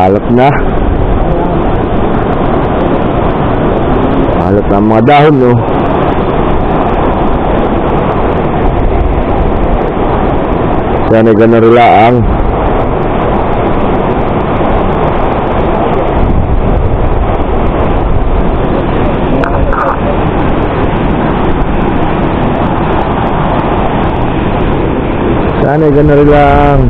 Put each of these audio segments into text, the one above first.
Alot na. Alot na ang mga dahon, no? Sana ganun rilaang. Sana ganun rilaang.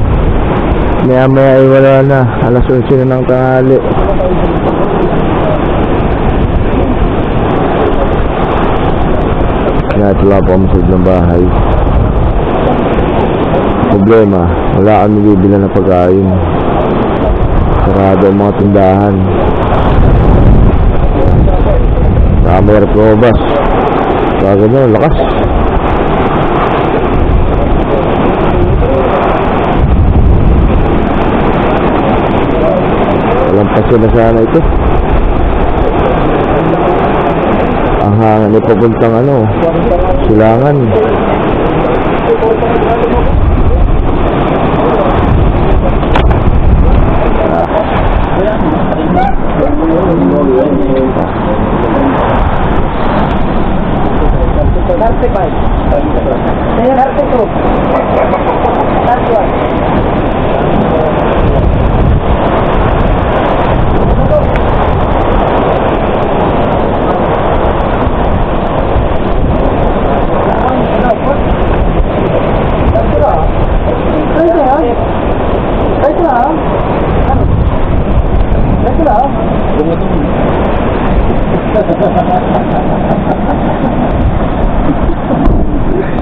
Maya-maya ay wala na. Alas 11 na ng tanghali. Kaya ito lang po ang masod ng bahay. Problema, wala kami bibila na pagkain. Sarado ang mga tindahan. Mayroon po bas. Kaya ganyan, lakas. Walang pasyo na sana ito. Ang hangin ay papuntang Silangan.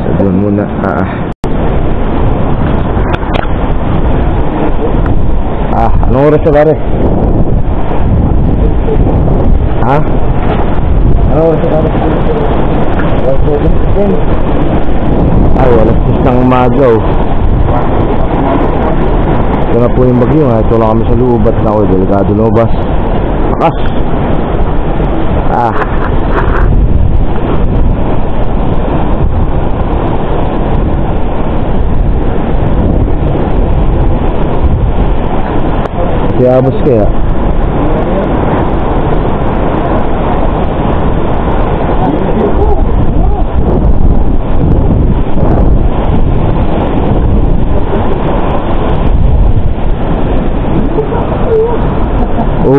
Sabihan muna. Anong oras na pare? Ha? Anong oras na pare? Ay, alas 6 ng umaga. Ito na po yung bagyo. Ito lang kami sa lubat na ako. Delikado nobas. Lakas. Siyabos kaya.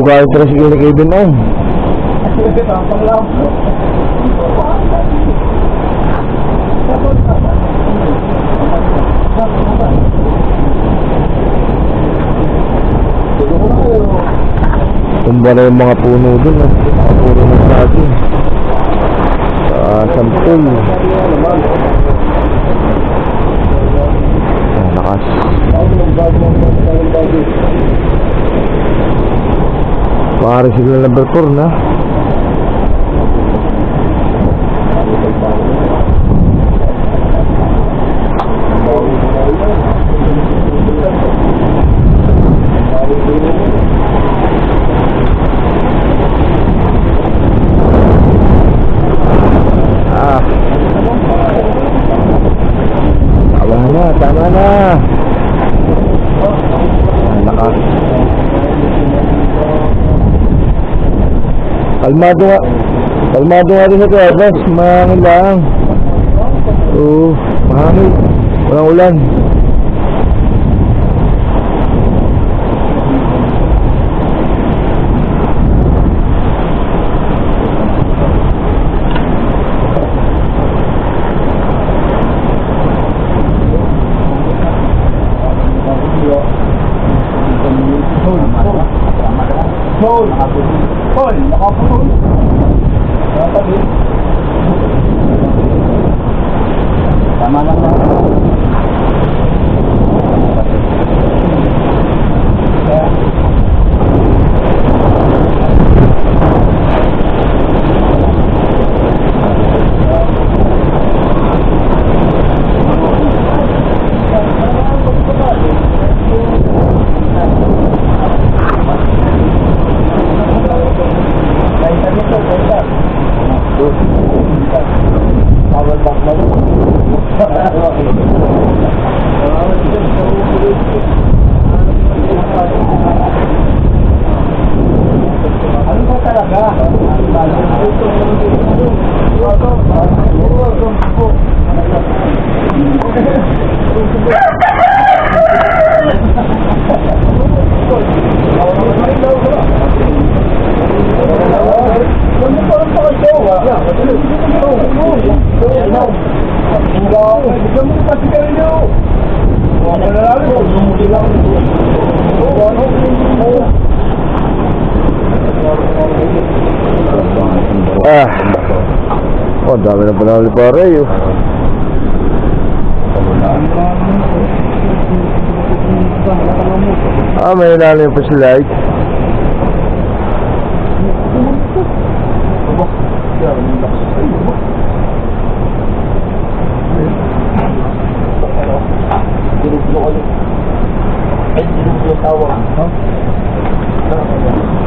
Kahit terus gini kayak binong. Tumba na yung mga puno dun, mga puno ng saging sa sampul. Lakas. Pare sila number 4 na. Tama na. Lakas. Kalmado nga rin ito, boss. Mahangin lang. Mahangin. Walang ulan. Tama lang na. Oh, dami na pala ulit pare yun. May ilalim pa sila.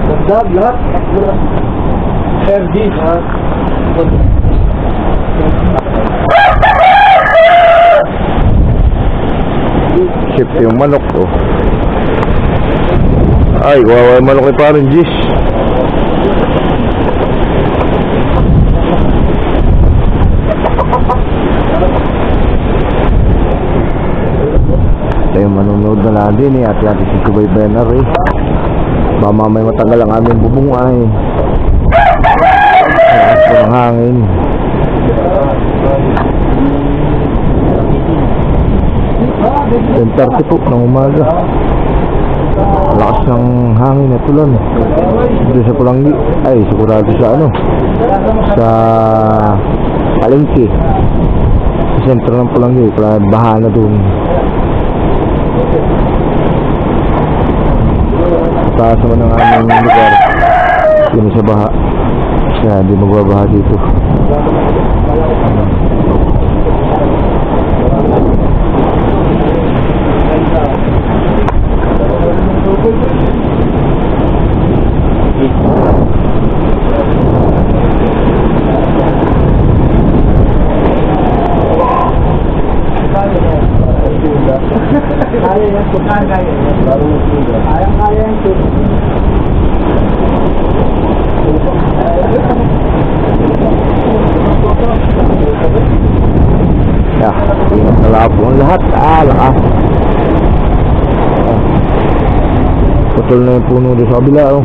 Nagdag lahat. RD. Ship yung manok oh. Ay, wawa yung manok ni parang Gis. Tayo manonood na lang din eh. Ate-ate si Kubay Benar eh. Mamamay matagal ang aming bubungay. Ito ng hangin. Tentarti po ng umaga. Lakas ng hangin na tulan. Dito sa Pulanggi. Ay, sigurado sa ano, sa Palengke, sa sentro ng Pulanggi. Baha na dun. Taas naman ng aming lugar. Yun sa baha. Kaya di magbabaha dito. Kaya yan, kaya yan. Ingat na labo ang lahat. Lakas. Putol na yung puno doon sa kabila oh.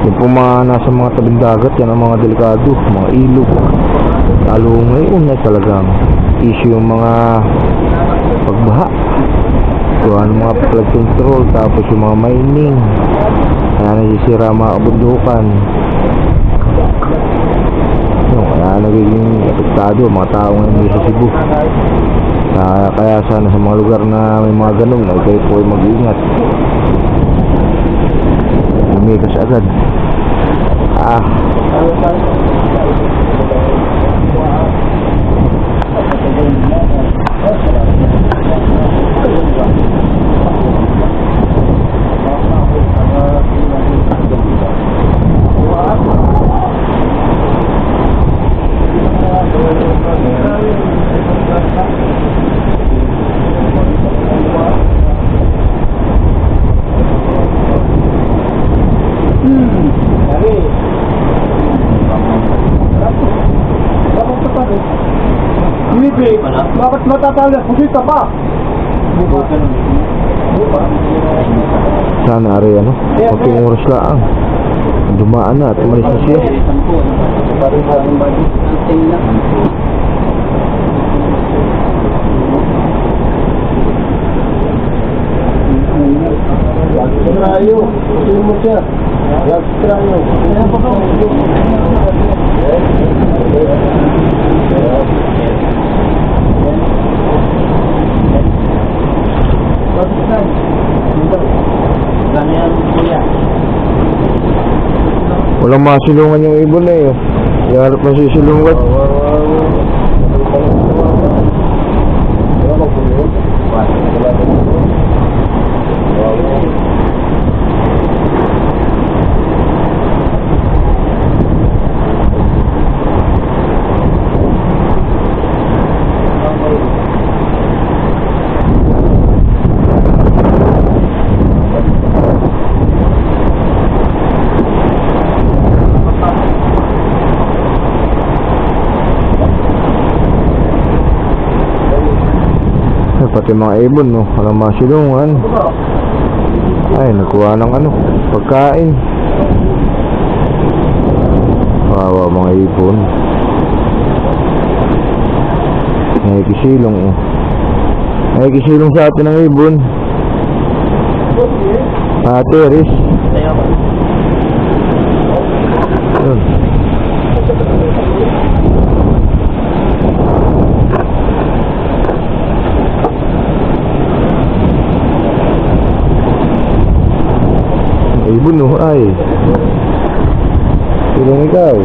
Yung po mga nasa mga tabing dagat, yan ang mga delikado, mga ilog. Lalo ngayon ay talagang issue yung mga pagbaha. Kuha ng mga flood control, tapos yung mga mining. Kaya nasisira mga kabundukan. Kaya nagiging apektado mga tao ngayon sa Cebu. Kaya sana sa mga lugar na may mga ganun ay kayo po ay mag-iingat. Lumikas agad. Bakit matatali? Pusita pa! Sana ari ano? Pagking oras lang. Dumaan na at umalis na siya. Trayo, pusin mo siya. Trayo. Walang masilungan yung ibon eh. Yarap na sisilungan. Pati mga ibon no, walang masilungan. Ay, nakuha ng ano, pagkain. Kawawa mga ibon. Nakikisilong oh. Nakikisilong sa atin ng ibon. Teres. Yun. Ibon no, ay. Ilang ikaw?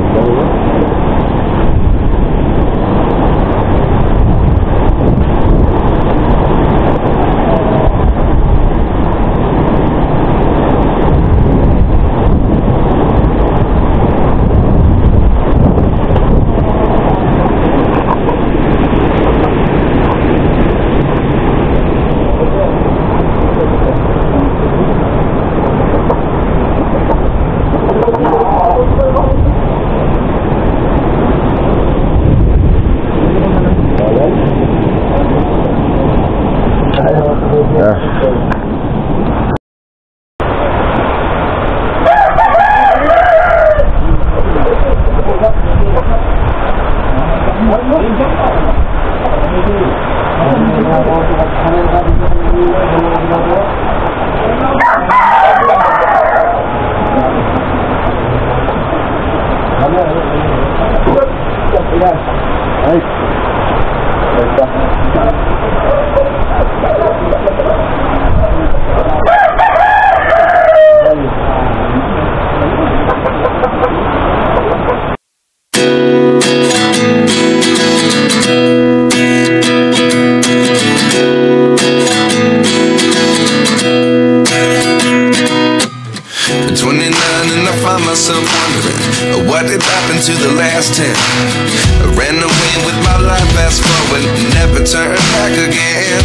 What did happen to the last 10? I ran away with my life, fast forward, never turn back again.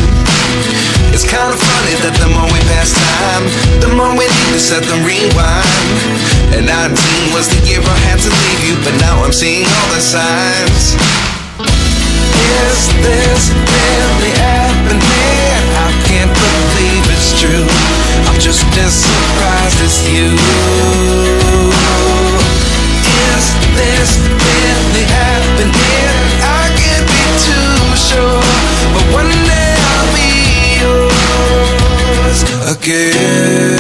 It's kind of funny that the more we pass time, the more we need to set the rewind. And 19 was the year I had to leave you, but now I'm seeing all the signs. Is this really happening? I can't believe it's true. I'm just as surprised as you. Is this really happening? I can't be too sure, but one day I'll be yours again.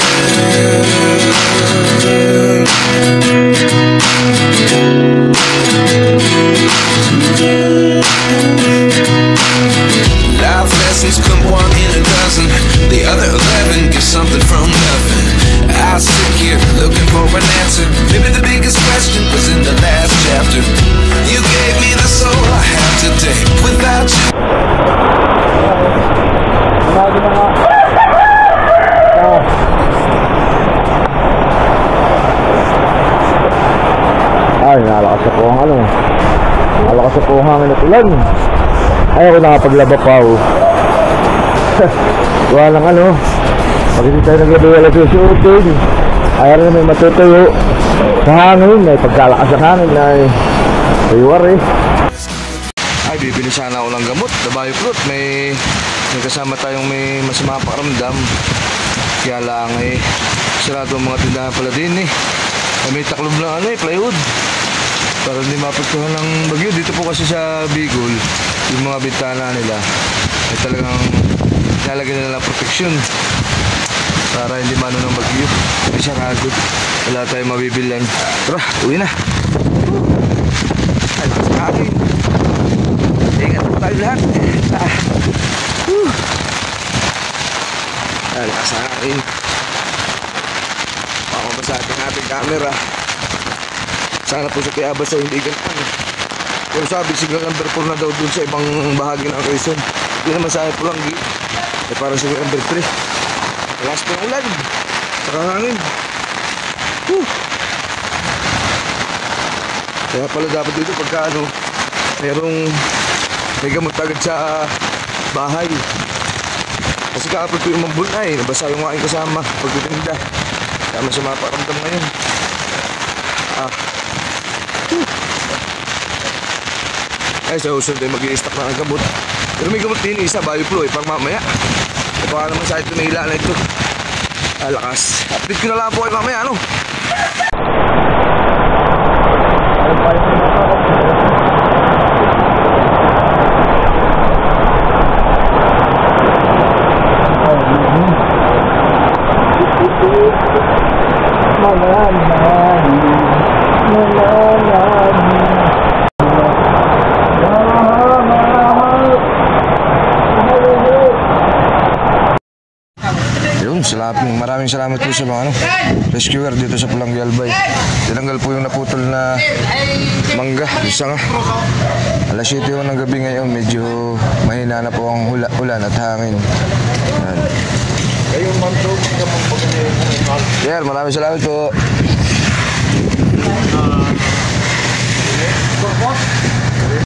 Life lessons come one in a dozen, the other 11 get something from nothing. I sit here looking for an answer. Maybe the biggest question was in the last chapter. You gave me the soul I have today. Without you ay, nalakas ako ang ano. Nalakas ako ang hangin at ulan. Ay, ako nakapaglaba pa oh. Gawa lang ano. Pag hindi tayo naglabi-wala susuotin, ayaw na may matutuyo sa hangin, may pagkalakas ang hangin ay iwar eh. Ay, bibili sana ako ng gamot, dabayo fruit. May kasama tayong may masama pakiramdam. Kaya lang eh, sarado ang mga tindahan pala din eh. Ay, may taklob lang ano eh, plywood, para hindi mapagtuhan ng bagyo. Dito po kasi sa Bicol, yung mga bintana nila ay talagang nilalagyan nila ng proteksyon para hindi mano ng bagyo. May sarado, wala tayong mabibilan. Tara, uwi na. Ay, lakas na akin. Ingat po tayo lahat. Ay, lakas na akin. Pakabasa ating camera. Sana po sa Tiabas ay hindi ganyan. Pero sabi signal number 4 na daw dun sa ibang bahagi ng Quezon. Hindi naman sa Pulangi. Eh parang signal number 3. Lakas po ang ulan. Saka hangin. Kaya pala dapat dito pagka ano, may gamot agad sa bahay. Kasi kaapag ko yung mambulay, nabasa yung aking kasama pagtitinda. Tama sa mga paramdam ngayon. Ay, sa usunod ay mag-i-stock na ang gamot. Pero may gamot din isa, Bioflow eh, pang mamaya. E baka naman sa ito nahila na ito. Lakas. Update ko na lang po kayo mamaya, ano? Maraming salamat po sa mga rescuer dito sa Pulangi Albay. Tinanggal po yung naputol na mangga, isa nga. Alas 7 ng gabi ngayon, medyo mahina na po ang ulan at hangin. Yan. Sir, maraming salamat po.